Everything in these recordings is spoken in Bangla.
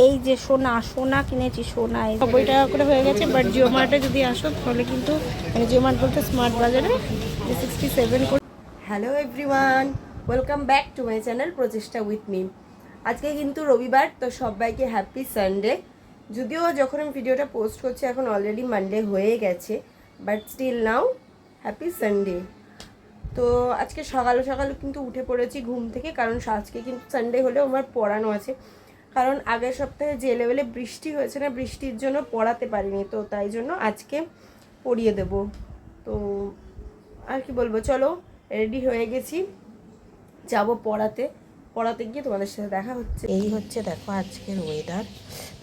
এই যে সোনা সোনা কিনেছি, সোনা 90 টাকা করে হয়ে গেছে। বাট জিও মার্টে যদি আসো তাহলে কিন্তু, মানে জিও মার্ট বলতে স্মার্ট বাজারে 67 করে। Hello everyone, welcome back to my channel প্রচেষ্টা উইথ মি। আজকে কিন্তু রবিবার, তো সবাইকে হ্যাপি সানডে। যদিও যখন আমি ভিডিওটা পোস্ট করছি এখন অলরেডি মানডে হয়ে গেছে, but still now happy Sunday. তো আজকে সকাল সকাল কিন্তু উঠে পড়েছি ঘুম থেকে, কারণ আজকে কিন্তু সানডে হলেও আমার পড়ানো আছে। কারণ আগের সপ্তাহে যে লেভেলে বৃষ্টি হয়েছে না, বৃষ্টির জন্য পড়াতে পারিনি, তো তাই জন্য আজকে পড়িয়ে দেব। তো আর কি বলবো, চলো রেডি হয়ে গেছি, যাব পড়াতে গিয়ে তোমাদের সাথে দেখা হচ্ছে। এই হচ্ছে দেখো আজকের ওয়েদার,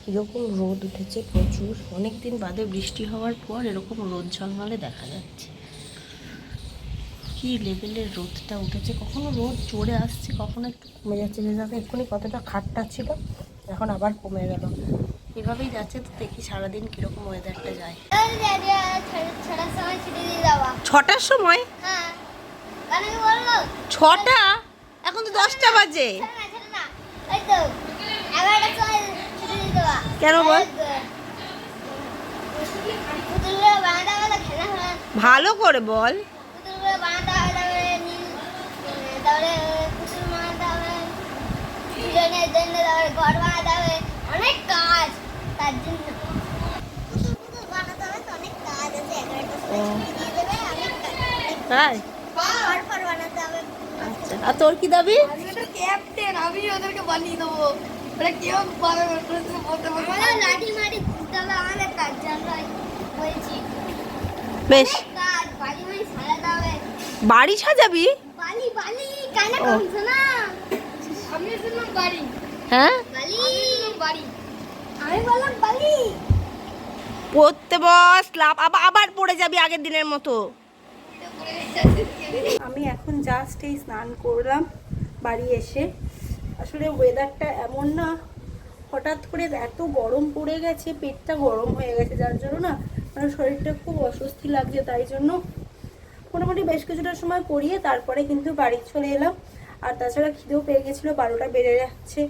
কীরকম রোদ উঠেছে প্রচুর। অনেক দিন বাদে বৃষ্টি হওয়ার পর এরকম রোদ ঝলমলে দেখা যাচ্ছে। কি লেভেলের রোদটা উঠেছে, কখনো রোদ চড়ে আসছে, কখনো একটু কমে যাচ্ছে। যে যাতে এক্ষুনি কতটা খাটটা ছিল, এখন আবার কমে গেল। এভাবেই যাচ্ছে, তো দেখি সারাদিন কীরকম ওয়েদারটা যায়। 6টার সময়? 6টা? এখন তো 10টা বাজে। কেন বল? ভালো করে বল। অনেক কাজ, তার জন্য বানাতে হবে, তো অনেক কাজ আছে। 11টার তাই? বানাতে হবে। আচ্ছা, আর তোর কি দাবি? ক্যাপ্টেন, আমি ওদেরকে বানিয়ে দেবো। ওরা কেউ পাবে বলতে পারবে না। লাঠি মারি ঘুরতে হবে আমাদের কাজ, আমরা বলছি। বেশ, কাজ বাড়ি মারি সাজাতে হবে। বাড়ি সাজাবি? বালি বালি কানে কমছ না। আমি শুনলাম বাড়ি। হ্যাঁ, বালি বাড়ি, আমি বললাম বালি। পড়তে বস, লাভ আবার পড়ে যাবি আগের দিনের মতো। আমি এখন জাস্ট এই স্নান করলাম বাড়ি এসে। আসলে ওয়েদারটা এমন না, হঠাৎ করে এত গরম পড়ে গেছে, পেটটা গরম হয়ে গেছে, যার জন্য না মানে শরীরটা খুব অস্বস্তি লাগছে। তাই জন্য মোটামুটি বেশ কিছুটা সময় পড়িয়ে তারপরে কিন্তু বাড়ি চলে এলাম। আর তাছাড়া খিদেও পেয়ে গেছিলো, 12টা বেজে যাচ্ছে,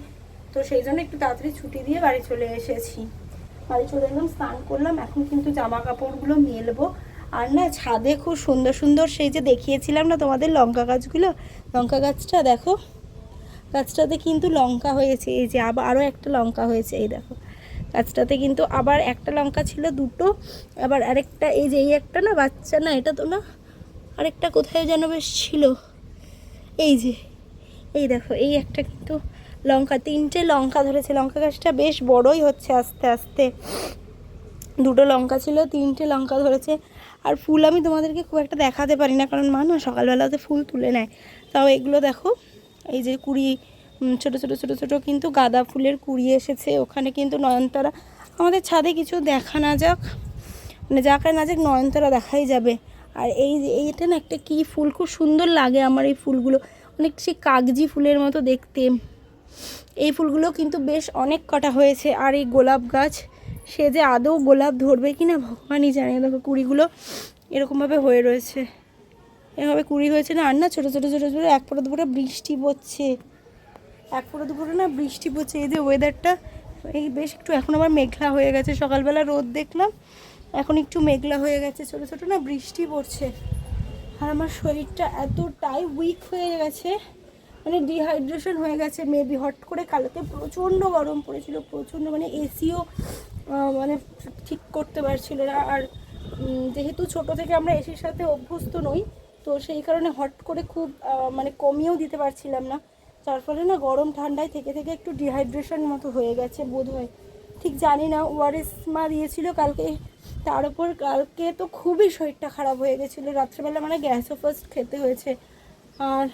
তো সেই জন্য একটু তাড়াতাড়ি ছুটি দিয়ে বাড়ি চলে এসেছি। বাড়ি চলে এলাম, স্নান করলাম, এখন কিন্তু জামা কাপড়গুলো মেলবো। আর না ছাদে খুব সুন্দর সুন্দর সেই যে দেখিয়েছিলাম না তোমাদের লঙ্কা গাছগুলো, লঙ্কা গাছটা দেখো, গাছটাতে কিন্তু লঙ্কা হয়েছে। এই যে আরও একটা লঙ্কা হয়েছে, এই দেখো গাছটাতে কিন্তু আবার একটা লঙ্কা ছিল, দুটো, আবার আরেকটা এই যে এই একটা না বাচ্চা, না এটা তো না, আরেকটা কোথায় যেন বেশ ছিল, এই যে এই দেখো এই একটা কিন্তু লঙ্কা, 3টে লঙ্কা ধরেছে। লঙ্কা গাছটা বেশ বড়ই হচ্ছে আস্তে আস্তে। 2টো লঙ্কা ছিল, 3টে লঙ্কা ধরেছে। আর ফুল আমি তোমাদেরকে খুব একটা দেখাতে পারি না, কারণ মা না সকালবেলাতে ফুল তুলে নেয়। তাও এগুলো দেখো, এই যে কুড়ি, ছোটো ছোটো ছোটো ছোটো কিন্তু গাঁদা ফুলের কুড়ি এসেছে। ওখানে কিন্তু নয়নতারা, আমাদের ছাদে কিছু দেখা না যাক, মানে যাক আর না যাক, নয়নতারা দেখাই যাবে। আর এই যে এইটা না একটা কী ফুল, খুব সুন্দর লাগে আমার এই ফুলগুলো, অনেক সেই কাগজি ফুলের মতো দেখতে। এই ফুলগুলো কিন্তু বেশ অনেক কটা হয়েছে। আর এই গোলাপ গাছ, সে যে আদৌ গোলাপ ধরবে কি না ভগবানই জানে। দেখো কুড়িগুলো এরকমভাবে হয়ে রয়েছে, এভাবে কুড়ি হয়েছে না। আর না ছোটো ছোটো ছোটো ছোটো এক ফোঁটা দুপুরে বৃষ্টি পড়ছে, এক ফোঁটা দুপুরে না বৃষ্টি পড়ছে। এই যে ওয়েদারটা এই বেশ একটু এখন আবার মেঘলা হয়ে গেছে, সকালবেলা রোদ দেখলাম, এখন একটু মেঘলা হয়ে গেছে, ছোটো ছোটো না বৃষ্টি পড়ছে। আর আমার শরীরটা এতটাই উইক হয়ে গেছে, মানে ডিহাইড্রেশন হয়ে গেছে মেবি। হট করে কালকে প্রচণ্ড গরম পড়েছিল, প্রচণ্ড, মানে এসিও মানে ঠিক করতে পারছিল না। আর যেহেতু ছোটো থেকে আমরা এসির সাথে অভ্যস্ত নই, তো সেই কারণে হট করে খুব মানে কমিয়েও দিতে পারছিলাম না, যার ফলে না গরম ঠান্ডায় থেকে থেকে একটু ডিহাইড্রেশন মতো হয়ে গেছে বোধ হয়, ঠিক জানি না। ওআরএস মা দিয়েছিল কালকে, তার উপর কালকে তো খুবই শরীরটা খারাপ হয়ে গেছিলো, রাত্রেবেলা মানে গ্যাসও ফার্স্ট খেতে হয়েছে। আর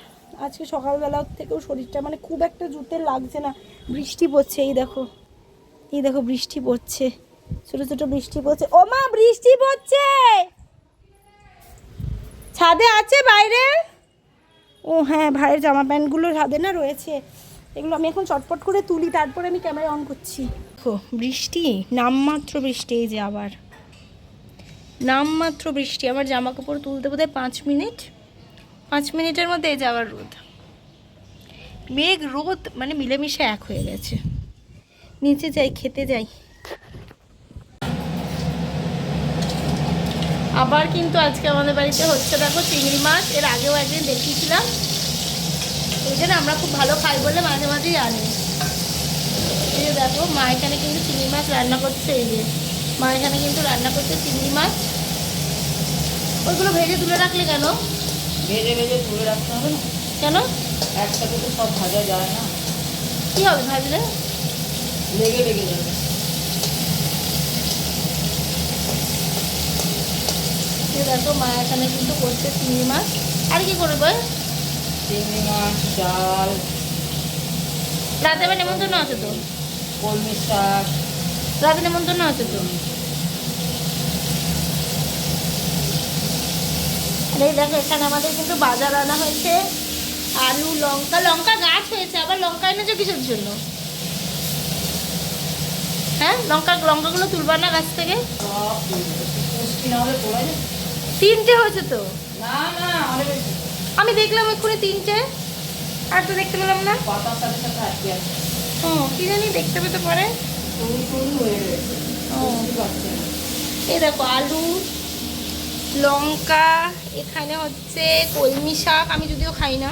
আজকে সকালবেলা থেকেও শরীরটা মানে খুব একটা জুতে লাগছে না। বৃষ্টি পড়ছে, এই দেখো, এই দেখো বৃষ্টি পড়ছে, ছোটো ছোটো বৃষ্টি পড়ছে। ও মা, বৃষ্টি পড়ছে, ছাদে আছে বাইরে? ও হ্যাঁ, ভাইয়ের জামা প্যান্টগুলো ছাদে না রয়েছে, এগুলো আমি এখন চটপট করে তুলি, তারপরে আমি ক্যামেরা অন করছি। দেখো বৃষ্টি, নামমাত্র বৃষ্টি, এই যে আবার নামমাত্র বৃষ্টি। আমার জামা কাপড় তুলতে বোধহয় 5 মিনিট, 5 মিনিটের মধ্যে এই যাওয়ার রোদ, মেঘ রোদ মানে মিলেমিশে এক হয়ে গেছে। নিচে যাই, খেতে যাই। আবার কিন্তু আজকে আমাদের বাড়িতে হচ্ছে দেখো চিংড়ি মাছ। এর আগেও একদিন দেখিয়েছিলাম। এই জন্য আমরা খুব ভালো খাই বলে মাঝে মাঝেই আনি। এই যে দেখো মা এখানে কিন্তু চিংড়ি মাছ রান্না করছে। এই যে মা এখানে কিন্তু রান্না করছে চিংড়ি মাছ। ওইগুলো ভেজে তুলে রাখলে কেন? ভেজে ভেজে তুলে রাখতে হবে না? কেন? একসাথে তো সব ভাজা যায় না। কি হবে ভাজলে? লেগে লেগে যাবে। দেখো মা এখানে কিন্তু করছে চিংড়ি মাছ। আর কি করবে? চিংড়ি মাছ, ডাল, রাতে আবার নেমন্তন্ন আছে তো। কলমি শাক। রাতে নেমন্তন্ন আছে তো। আর এই দেখো এখানে আমাদের কিন্তু বাজার আনা হয়েছে। আলু, লঙ্কা। লঙ্কা গাছ হয়েছে, আবার লঙ্কা এনেছো কিসের জন্য? হ্যাঁ, লঙ্কাগুলো তুলবা না গাছ থেকে? সব পুষ্টি না হলে পড়ে যায়। 3টে হয়েছে তো। না না, অনেক বেশি। আমি দেখলাম এক্ষুনি 3টে, আর তো দেখতে পেলাম না। পাতার সাথে সাথে আটকে আছে। কি জানি, দেখতে পেতে পারে। সরু সরু হয়ে রয়েছে। বুঝতে পারছি না। এই দেখো আলু, লঙ্কা, এখানে হচ্ছে কলমি শাক, আমি যদিও খাই না।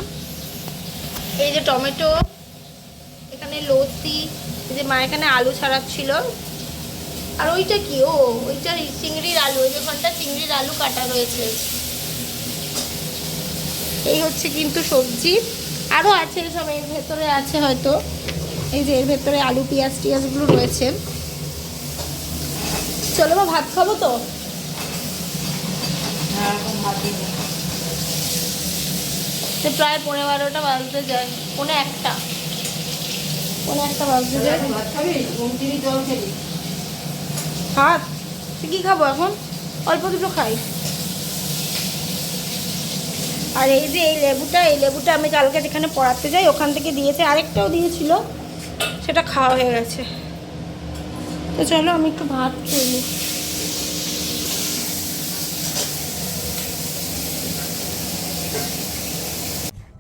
এই যে টমেটো, এখানে লতি, এই যে মা এখানে আলু ছাড়াচ্ছিল। আর ওইটা কি? ওইটা চিংড়ির আলু। ওই যেখানটা চিংড়ির আলু কাটা রয়েছে। এই হচ্ছে কিন্তু সবজি। আরও আছে সব, এর ভেতরে আছে হয়তো। এই যে এর ভেতরে আলু পেঁয়াজ টিয়াজগুলো রয়েছে। চলো মা, ভাত খাবো তো। হ্যাঁ, এখন ভাত দিই। প্রায় 11:30 বাজতে যায়। 1:01 বাজতে যায়। ভাত খাবি? চিনি জল খেলি। ভাত কি খাবো এখন? অল্প দুটো খাই। আর এই যে এই লেবুটা আমি কালকে যেখানে পড়াতে যাই ওখান থেকে দিয়েছে। আরেকটাও দিয়েছিল, সেটা খাওয়া হয়ে গেছে। তো চলো আমি একটু ভাত খেয়ে নিই।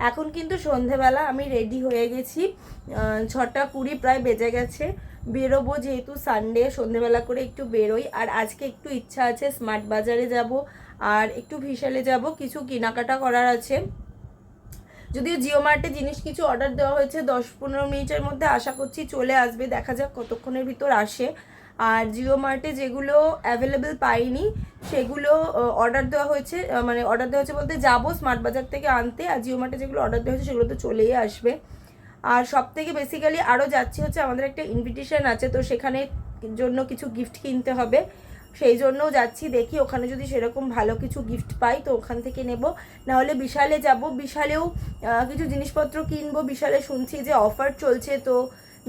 এখন কিন্তু সন্ধেবেলা আমি রেডি হয়ে গেছি। 6:20 প্রায় বেজে গেছে। বেরোবো, যেহেতু সানডে সন্ধেবেলা করে একটু বেরোই। আর আজকে একটু ইচ্ছা আছে স্মার্ট বাজারে যাব আর একটু ভিশালে যাব, কিছু কেনাকাটা করার আছে। যদিও জিও মার্টে জিনিস কিছু অর্ডার দেওয়া হয়েছে, 10-15 মিনিটের মধ্যে আশা করছি চলে আসবে। দেখা যাক কতক্ষণের ভিতর আসে। আর জিও মার্টে যেগুলো অ্যাভেলেবেল পাইনি সেগুলো অর্ডার দেওয়া হয়েছে, মানে অর্ডার দেওয়া হয়েছে বলতে যাবো স্মার্ট বাজার থেকে আনতে। আর জিও মার্টে যেগুলো অর্ডার দেওয়া হয়েছে সেগুলো তো চলেই আসবে। আর সব থেকে বেসিক্যালি আরও যাচ্ছি হচ্ছে আমাদের একটা ইনভিটেশন আছে, তো সেখানে জন্য কিছু গিফট কিনতে হবে, সেই জন্যও যাচ্ছি। দেখি ওখানে যদি সেরকম ভালো কিছু গিফট পাই তো ওখান থেকে নেব, নাহলে বিশালে যাব। বিশালেও কিছু জিনিসপত্র কিনবো। বিশালে শুনছি যে অফার চলছে, তো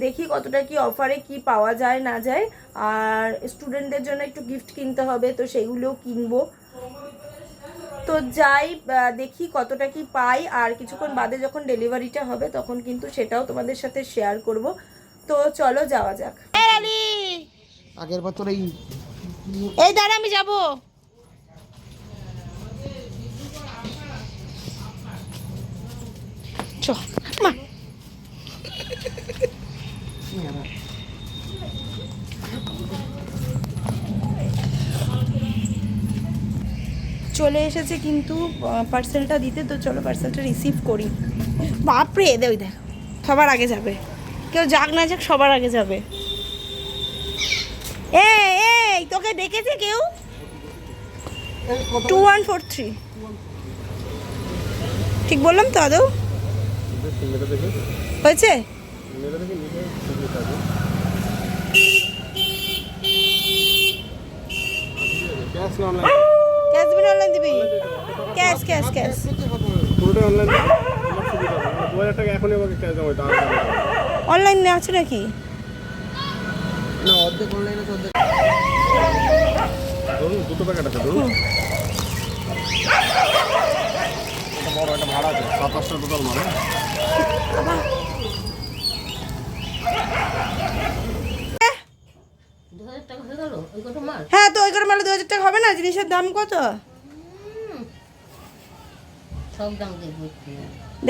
দেখি কতটা কি অফারে কি পাওয়া যায় না যায়। আর স্টুডেন্টদের জন্য একটু গিফট কিনতে হবে, তো সেগুলোও কিনবো। তো যাই, দেখি কতটা কি পাই। আর কিছুক্ষণ বাদে যখন ডেলিভারিটা হবে তখন কিন্তু সেটাও তোমাদের সাথে শেয়ার করব। তো চলো যাওয়া যাক। আগের বছর এই দাঁড়া, আমি যাব। মা চলে এসেছে কিন্তু পার্সেলটা দিতে। তো চলো পার্সেলটা রিসিভ করি। বাপরে, ওই দেখ সবার আগে যাবে, কেউ যাক না যাক সবার আগে যাবে। এই তোকে ডেকেছে কেউ? 2143 ঠিক বললাম তো আদৌ? হয়েছে? ক্যাশ দিবি না অনলাইন দিবি? Cash cash cash. পুরোটাই অনলাইন। আমার সুবিধা হবে, 2000 টাকা এখনই আমাকে ক্যাশ দেওয়া হয়। অনলাইন আছে নাকি? না, অর্ধেক অনলাইনে তো অর্ধেক। ধরুন 2টো প্যাকেট আছে, ধরুন এটা বড়, একটা ভাড়া আছে 27টা টোটাল মাল। হ্যাঁ, তো ওই করে মেলে 2000 টাকা হবে না? জিনিসের দাম কত? সব দাম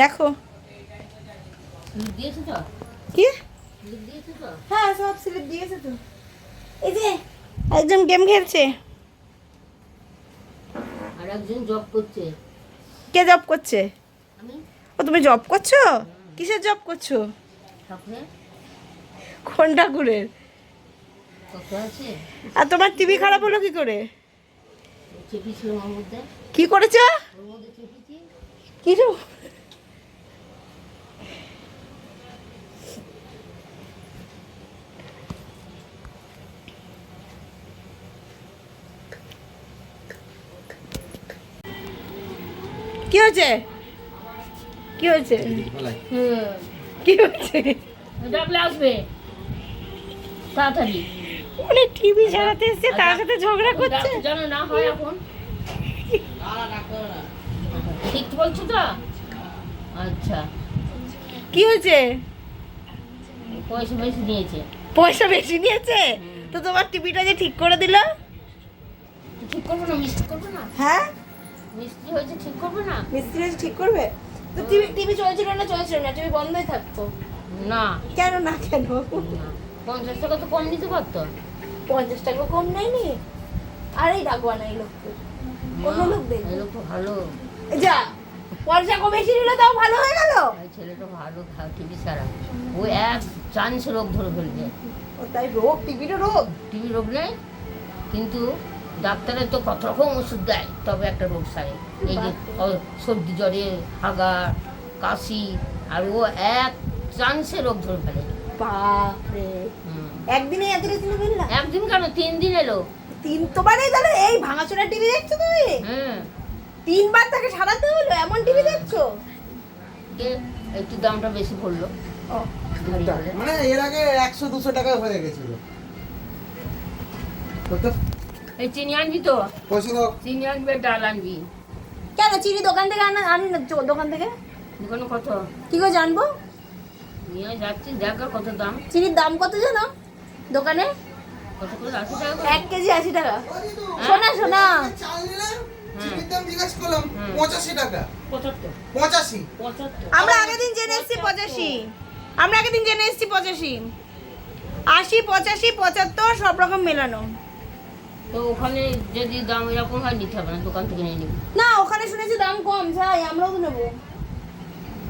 দেখো দিয়েছে তো? কি হ্যাঁ সব স্লিপ দিয়েছে তো। এই যে একজন গেম খেলছে। আর একজন জব করছে। কে জব করছে? আমি ও তুমি জব করছো? কিসের জব করছো? ঠাকুরে কোন ঠাকুরের? কত আছে আর তোমার টিভি খারাপ হলো কি করে? চেপেছিল ওর মধ্যে, কি করেছো? ওর মধ্যে চেপেছি। কিছু কি হয়েছে? কি হয়েছে? কি হয়েছে? ডাবলে আসবে তাড়াতাড়ি। উনি টিভি চালাতে এসেছে তার সাথে ঝগড়া করছে। জানো না হয় এখন ঠিক বলছো তো? আচ্ছা, কি হয়েছে? পয়সা বেশি নিয়েছে। পয়সা বেশি নিয়েছে? তো তোমার টিভিটা যে ঠিক করে দিল? ঠিক করবো না, মিস্ত্রি করবো না, হ্যাঁ মিস্ত্রি হয়েছে ঠিক করবো না। মিস্ত্রি এসে ঠিক করবে? তো টিভি টিভি চলছিল না টিভি বন্ধই থাকতো। না কেন না কেন? না, 50 টাকা তো কম নিতে পারতো। 50 টাকা কম নেয়নি। আরেই ডাকবা না এই লোককে, অন্য লোক দেখবে। এই লোক তো ভালো, যা পয়সা কম বেশি নিলে তাও ভালো হয়ে গেল। এই ছেলেটা ভালো, টিভি ছাড়া ও এক চান্সে রোগ ধরে ফেলবে। ও তাই রোগ, টিভিটা রোগ। টিভি রোগ নেই, কিন্তু ডাক্তারের তো কত রকম ওষুধ দেয়, তবে একটা রোগ সারে। এই যে সর্দি জ্বরে, হাগা, কাশি, আর ও এক চান্সে রোগ ধরে ফেলে। বাপরে, একদিনে এত কিছু নেবেন না? একদিন কেন, 3 দিন এলো। তোমারই তাহলে এই ভাঙাচোরা টিভি দেখছো তুমি? হ্যাঁ, 3 বার তাকে সারাতে হলো, এমন টিভি দেখছো? একটু দামটা বেশি পড়লো। ও, ভারী হলে। মানে এর আগে 100-200 টাকা হয়ে গেছিল। এই চিনি আনবি তো? পয়সা দাও। চিনি আনবি, ডাল আনবি। কেন চিনি দোকান থেকে আনি না? দোকান থেকে দোকানে কত কি করে জানবো? নিয়ে যাচ্ছি, দেখা কত দাম। চিনির দাম কত জানো দোকানে? কত করে, 80 টাকা করে? 1 কেজি 80 টাকা। শোনা শোনা, চাল নিলাম, চিনির দাম জিজ্ঞাসা করলাম, 85 টাকা। 75 85। 75 আমরা আগের দিন জেনে এসেছি 85। আমরা আগের দিন জেনে এসেছি 85, 80, 85, 75 সব রকম মেলানো। তো ওখানে যদি দাম এরকম হয়, নিতে হবে না, দোকান থেকে নিয়ে নিবি। না ওখানে শুনেছি দাম কম, যাই আমরাও তো নেবো।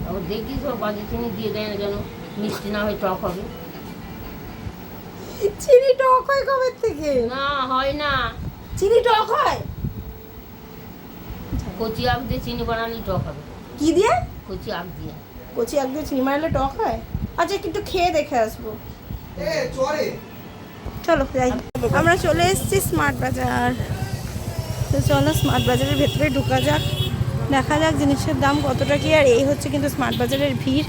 আবার দেখি সব বাজে চিনি দিয়ে দেয় না, যেন মিষ্টি না হয়, টক হবে। চিনি টক হয় কবে থেকে? না হয় না, চিনি টক হয়? কচি আখ দিয়ে চিনি বানালে টক হবে। কি দিয়ে? কচি আখ দিয়ে। কচি একদিন চিনি মারলে টক হয়? আচ্ছা একটু খেয়ে দেখে আসবো। এ চরে চলো যাই। আমরা চলে এসেছি স্মার্ট বাজার। তো চলো স্মার্ট বাজারের ভেতরে ঢোকা যাক, দেখা যাক জিনিসের দাম কতটা কি। আর এই হচ্ছে কিন্তু স্মার্ট বাজারের ভিড়।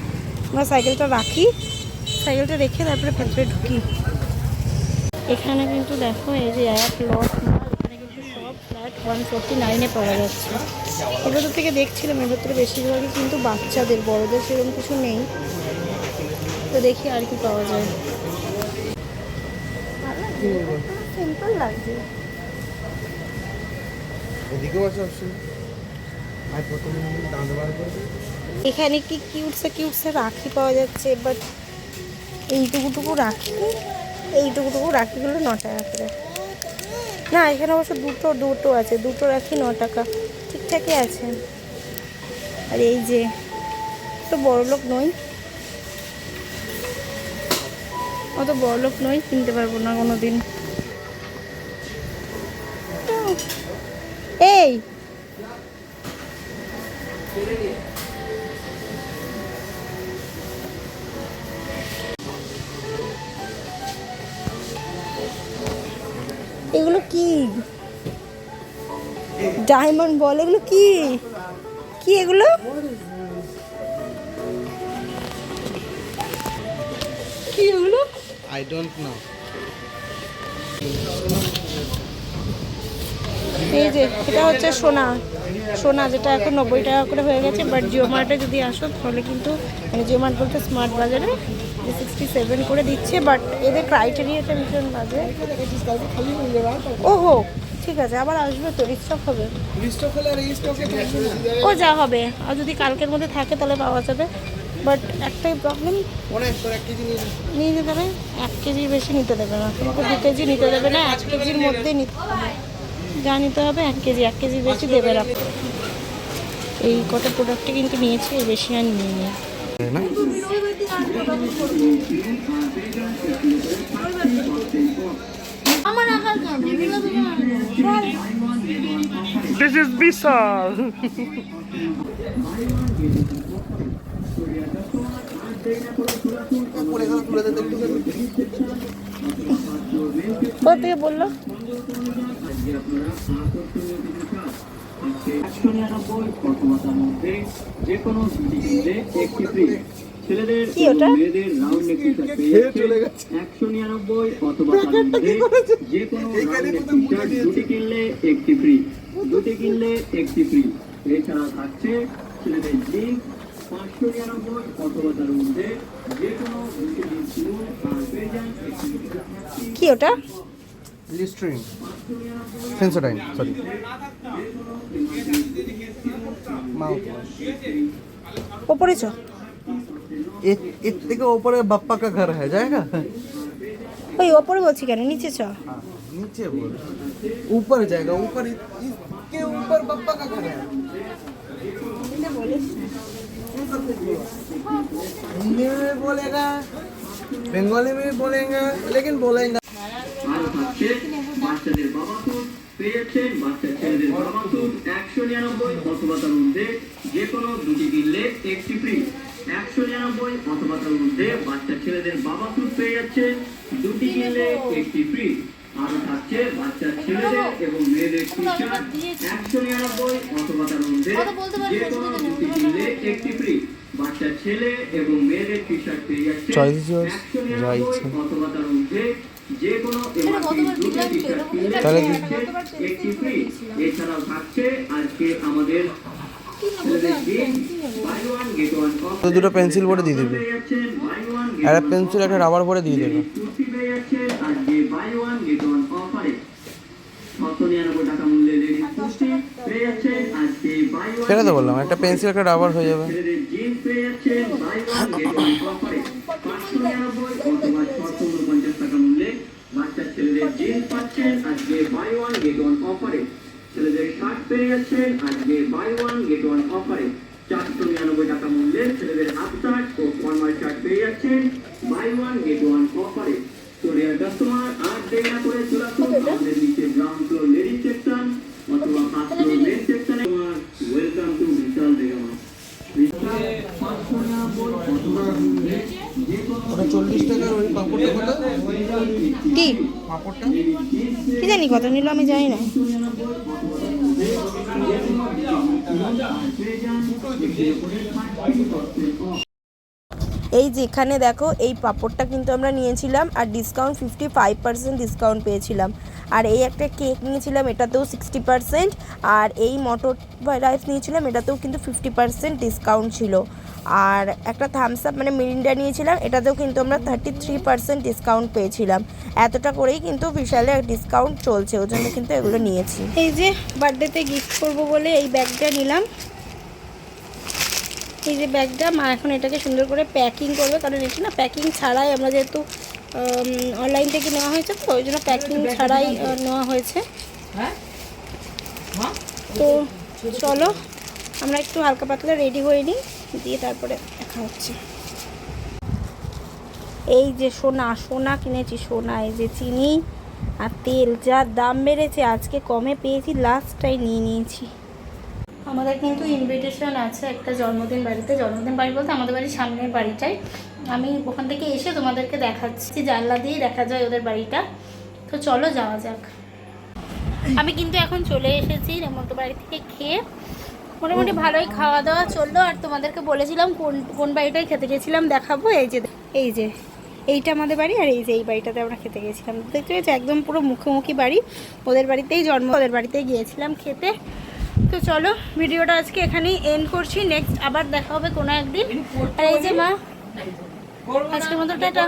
আমরা সাইকেলটা রাখি, সাইকেলটা রেখে তারপরে ভেতরে ঢুকি। এখানে কিন্তু দেখো এই যে এক লট মাল, এখানে কিন্তু সব ফ্ল্যাট 149-এ পাওয়া যাচ্ছে। এর ভেতর থেকে দেখছিলাম এর ভেতরে বেশিরভাগই কিন্তু বাচ্চাদের, বড়দের সেরকম কিছু নেই। তো দেখি আর কি পাওয়া যায়। সিম্পল লাগছে। এদিকেও আছে অপশন। আর প্রথমে দাঁত বার করে এখানে কি কিউটসে রাখি পাওয়া যাচ্ছে, বাট এইটুকুটুকু রাখিগুলো 9 টাকা করে। না এখানে অবশ্য দুটো আছে, দুটো রাখি 9 টাকা, ঠিকঠাকই আছে। আর এই যে তো বড়লোক নই, অত বড়লোক নই, কিনতে পারবো না কোনো দিন। এই এগুলো কি? ডায়মন্ড বল, এগুলো কি? কি এগুলো? কি এগুলো? I don't know. এই যে এটা হচ্ছে সোনা, যেটা এখন 90 টাকা করে হয়ে গেছে। বাট জিও মার্টে যদি আসো তাহলে কিন্তু, মানে জিও মার্ট বলতে স্মার্ট বাজারে 67 করে দিচ্ছে। বাট এদের ক্রাইটেরিয়াটা ভীষণ বাজে। ওহো ঠিক আছে, আবার আসবে তো, রিস্টক হবে। রিস্টক হলে আর এই স্টকে থাকবে না। ও যা হবে, আর যদি কালকের মধ্যে থাকে তাহলে পাওয়া যাবে। বাট একটাই প্রবলেম, অনেক তোর 1 কেজি নিয়ে নিয়ে যেতে হবে 1 কেজির বেশি নিতে দেবে না, তোমাকে 2 কেজি নিতে দেবে না, 1 কেজির মধ্যে নিতে হবে, যা নিতে হবে 1 কেজির বেশি দেবে না। এই কটা প্রোডাক্টে কিন্তু নিয়েছি, এর বেশি আর নিয়ে নিই। না আমার আকার কেন বিভিন্ন দিস ইজ বিশাল। কোথা থেকে বললো? কি ওটা? চলে গেছে। এছাড়াও থাকছে ছেলেদের জিন্স 599 অথবা তার মধ্যে যে কোনো দুটি জিন্স কিনুন আর পেয়ে যান কি ওটা? লিস্ট্রিন সেন্সোডাইন সরি মাউথ ওয়াশ। ওপরে চ। इसके ऊपर बप्पा का घर है जाएगा। ওই ওপরে বলছি কেন, নিচে চ। हाँ नीचे बोल ऊपर जाएगा, ऊपर इसके ऊपर बप्पा का घर है। हिंदी में भी बोलेगा, बंगाली में भी बोलेगा, लेकिन बोलेगा। আরো থাকছে বাচ্চাদের বাবা স্যুট পেয়ে যাচ্ছেন বাচ্চা ছেলেদের বাবা স্যুট 199 অথবা তার মধ্যে যে কোনো দুটি কিনলে একটি ফ্রি। 199 অথবা তার মধ্যে বাচ্চা ছেলেদের বাবা স্যুট পেয়ে যাচ্ছেন দুটি কিনলে একটি ফ্রি। আরো থাকছে বাচ্চা ছেলেদের এবং মেয়েদের টি-শার্ট 199 অথবা তার মধ্যে যে কোনো দুটি কিনলে একটি ফ্রি। বাচ্চা ছেলে এবং মেয়েদের টি-শার্ট পেয়ে যাচ্ছে Choice is yours. 199 অথবা তার মধ্যে যে কোনো এমআরপি দুটি টি-শার্ট কিনলে তাহলে কি? একটি ফ্রি। এছাড়াও থাকছে আজকে আমাদের ছেলেদের jeans buy one get one offer. তো দুটো পেন্সিল বোর্ডে দিয়ে দেবে, পেয়ে যাচ্ছেন বাই ওয়ান একটা পেন্সিল একটা রাবার বোর্ডে দিয়ে দেবে। কুর্তি পেয়ে যাচ্ছেন আজকে বাই ওয়ান গেট ওয়ান অফারে। 799 টাকা মূল্যের লেডিস কুর্তি পেয়ে যাচ্ছেন আজকে বাই ওয়ান। সেটা তো বললাম, একটা পেন্সিল একটা রাবার হয়ে যাবে। ছেলেদের জিন্স পেয়ে যাচ্ছেন বাই ওয়ান গেট ওয়ান অফারে। 599 অথবা 650 টাকা মূল্যে বাচ্চা ছেলেদের জিন্স পাচ্ছেন আজকে বাই ওয়ান গেট ওয়ান অফারে। ছেলেদের শার্ট পেয়ে যাচ্ছেন আজকে বাই ওয়ান গেট ওয়ান অফারে। 499 টাকা মূল্যে ছেলেদের হাফ শার্ট ও ফর্মাল শার্ট পেয়ে যাচ্ছেন বাই ওয়ান গেট ওয়ান অফারে। কোরিয়ার কাস্টমার আর দেরি না করে চলে আসুন আমাদের নিচে গ্রাউন্ড ফ্লোর লেডিস সেকশন অথবা ফার্স্ট ফ্লোর মেন সেকশনে। ওয়েলকাম টু বিশাল দেগামা। ওটা 40 টাকার ওই পাঁপড়টা কত? কি পাঁপড়টা কি জানি কত নিল, আমি জানি না। এই যেখানে দেখো এই পাঁপড়টা কিন্তু আমরা নিয়েছিলাম আর ডিসকাউন্ট 55% ডিসকাউন্ট পেয়েছিলাম। আর এই একটা কেক নিয়েছিলাম, এটাতেও 60%। আর এই মটর রাইস নিয়েছিলাম, এটাতেও কিন্তু 50% ডিসকাউন্ট ছিল। আর একটা থামস আপ মানে মিরিন্ডা নিয়েছিলাম, এটাতেও কিন্তু আমরা 33% ডিসকাউন্ট পেয়েছিলাম। এতটা করেই কিন্তু বিশালে ডিসকাউন্ট চলছে, ওই জন্য কিন্তু এগুলো নিয়েছি। এই যে বার্থডেতে গিফট করব বলে এই ব্যাগটা নিলাম। এই যে ব্যাগটা, মা এখন এটাকে সুন্দর করে প্যাকিং করবে, কারণ এটা না প্যাকিং ছাড়াই আমরা যেহেতু অনলাইন থেকে নেওয়া হয়েছে, তো ওই জন্য প্যাকিং ছাড়াই নেওয়া হয়েছে। তো চলো আমরা একটু হালকা পাতলা রেডি হয়ে নিই, দিয়ে তারপরে দেখা হচ্ছে। এই যে সোনা কিনেছি, সোনা। এই যে চিনি আর তেল যা দাম বেড়েছে, আজকে কমে পেয়েছি, লাস্টটাই নিয়ে নিয়েছি। আমাদের কিন্তু ইনভিটেশন আছে একটা জন্মদিন বাড়িতে। জন্মদিন বাড়ি বলতে আমাদের বাড়ির সামনের বাড়িটাই। আমি ওখান থেকে এসে তোমাদেরকে দেখাচ্ছি, জানলা দিয়েই দেখা যায় ওদের বাড়িটা। তো চলো যাওয়া যাক। আমি কিন্তু এখন চলে এসেছি রেমন্ত বাড়ি থেকে খেয়ে। মোটামুটি ভালোই খাওয়া দাওয়া চললো। আর তোমাদেরকে বলেছিলাম কোন বাড়িটায় খেতে গেছিলাম দেখাবো। এই যে এইটা আমাদের বাড়ি, আর এই যে এই বাড়িটাতে আমরা খেতে গেছিলাম। দেখতে পেয়েছি একদম পুরো মুখোমুখি বাড়ি। ওদের বাড়িতেই জন্ম, ওদের বাড়িতেই গিয়েছিলাম খেতে। তো চলো ভিডিওটা আজকে এখানেই এন্ড করছি, নেক্সট আবার দেখা হবে কোনো একদিন। আর এই যে মা, আজকের মতো টাটা।